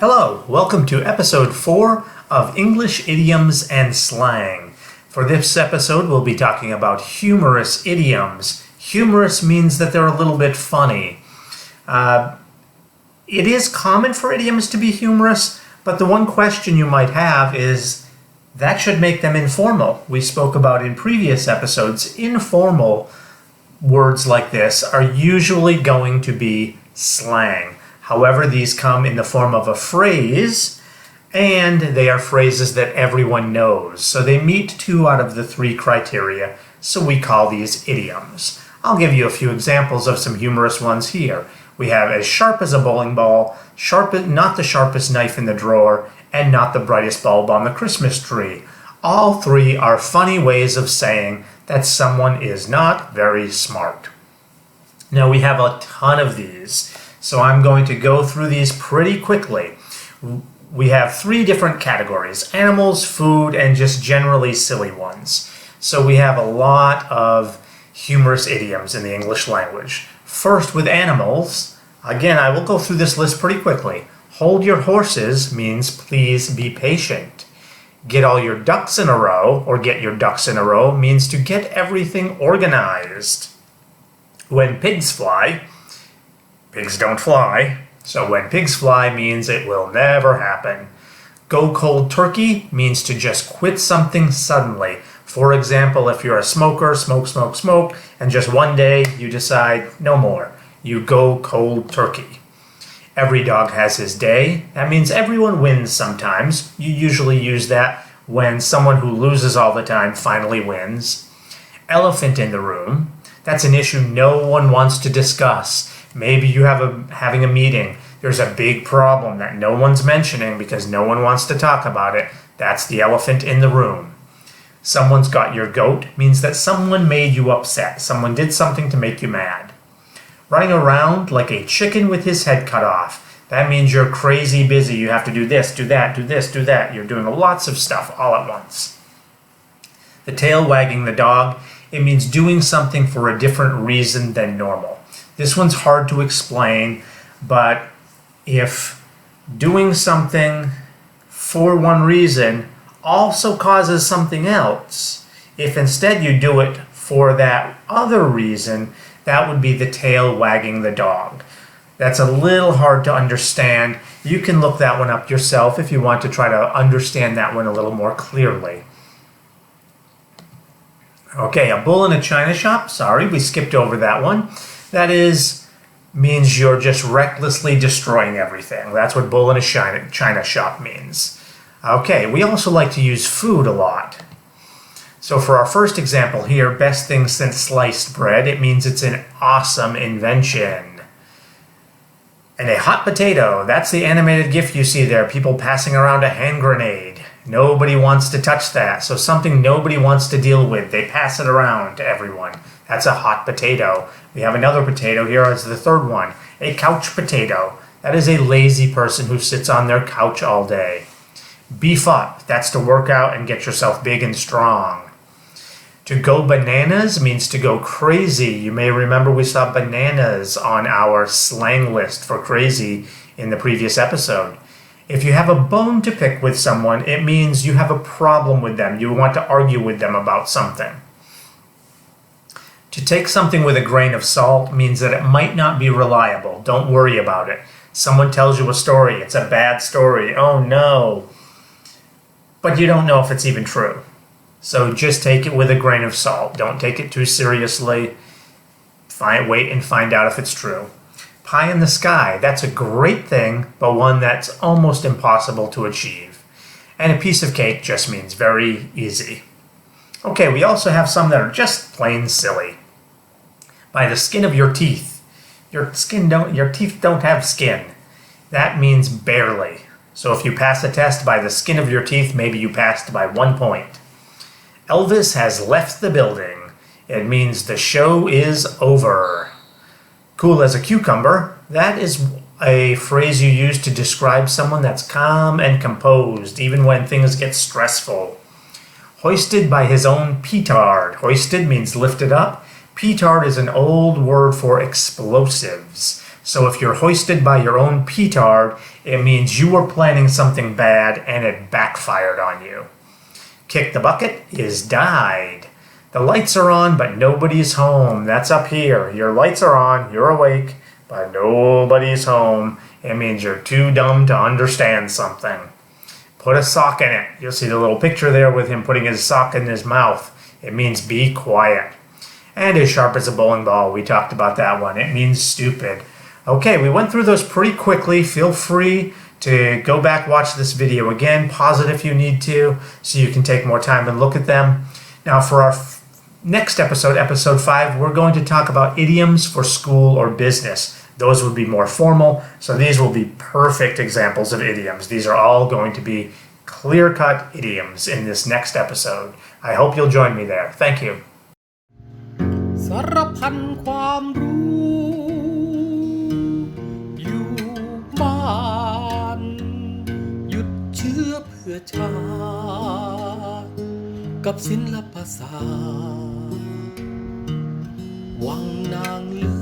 Hello, welcome to episode 4 of English Idioms and Slang. For this episode, we'll be talking about humorous idioms. Humorous means that they're a little bit funny. It is common for idioms to be humorous, but the one question you might have is, that should make them informal. We spoke about in previous episodes, informal words like this are usually going to be slang. However, these come in the form of a phrase, and they are phrases that everyone knows. So they meet 2 out of the 3 criteria, so we call these idioms. I'll give you a few examples of some humorous ones here. We have as sharp as a bowling ball, not the sharpest knife in the drawer, and not the brightest bulb on the Christmas tree. All 3 are funny ways of saying that someone is not very smart. Now we have a ton of these. So I'm going to go through these pretty quickly. We have 3 different categories: animals, food, and just generally silly ones. So we have a lot of humorous idioms in the English language. First, with animals, again, I will go through this list pretty quickly. Hold your horses means please be patient. Get all your ducks in a row, or get your ducks in a row, means to get everything organized. When pigs fly, pigs don't fly, so when pigs fly means it will never happen. Go cold turkey means to just quit something suddenly. For example, if you're a smoker, smoke, and just one day you decide no more. You go cold turkey. Every dog has his day. That means everyone wins sometimes. You usually use that when someone who loses all the time finally wins. Elephant in the room. That's an issue no one wants to discuss. Maybe you having a meeting. There's a big problem that no one's mentioning because no one wants to talk about it. That's the elephant in the room. Someone's got your goat means that someone made you upset. Someone did something to make you mad. Running around like a chicken with his head cut off. That means you're crazy busy. You have to do this, do that, do this, do that. You're doing lots of stuff all at once. The tail wagging the dog. It means doing something for a different reason than normal. This one's hard to explain, but if doing something for one reason also causes something else, if instead you do it for that other reason, that would be the tail wagging the dog. That's a little hard to understand. You can look that one up yourself if you want to try to understand that one a little more clearly. Okay, a bull in a china shop. Sorry, we skipped over that one. That means you're just recklessly destroying everything. That's what bull in a china shop means. Okay, we also like to use food a lot. So for our first example here, best thing since sliced bread, it means it's an awesome invention. And a hot potato, that's the animated GIF you see there, people passing around a hand grenade. Nobody wants to touch that, so something nobody wants to deal with. They pass it around to everyone. That's a hot potato. We have another potato here as the third one, a couch potato. That is a lazy person who sits on their couch all day. Beef up, that's to work out and get yourself big and strong. To go bananas means to go crazy. You may remember we saw bananas on our slang list for crazy in the previous episode. If you have a bone to pick with someone, it means you have a problem with them. You want to argue with them about something. To take something with a grain of salt means that it might not be reliable. Don't worry about it. Someone tells you a story. It's a bad story. Oh no. But you don't know if it's even true. So just take it with a grain of salt. Don't take it too seriously. Wait and find out if it's true. Pie in the sky. That's a great thing, but one that's almost impossible to achieve. And a piece of cake just means very easy. Okay, we also have some that are just plain silly. By the skin of your teeth. Your teeth don't have skin. That means barely. So if you pass a test by the skin of your teeth, maybe you passed by 1 point. Elvis has left the building. It means the show is over. Cool as a cucumber. That is a phrase you use to describe someone that's calm and composed, even when things get stressful. Hoisted by his own petard. Hoisted means lifted up. Petard is an old word for explosives. So if you're hoisted by your own petard, it means you were planning something bad and it backfired on you. Kick the bucket is died. The lights are on, but nobody's home. That's up here. Your lights are on, you're awake, but nobody's home. It means you're too dumb to understand something. Put a sock in it. You'll see the little picture there with him putting his sock in his mouth. It means be quiet. And as sharp as a bowling ball, we talked about that one. It means stupid. Okay, we went through those pretty quickly. Feel free to go back, watch this video again, pause it if you need to, so you can take more time and look at them. Now for our next episode, episode 5, we're going to talk about idioms for school or business. Those would be more formal, so these will be perfect examples of idioms. These are all going to be clear-cut idioms in this next episode. I hope you'll join me there. Thank you. สารพันความรู้อยู่บ้านหยุดเชื้อเพื่อชาติกับศิลปศาสตร์วังนางเลื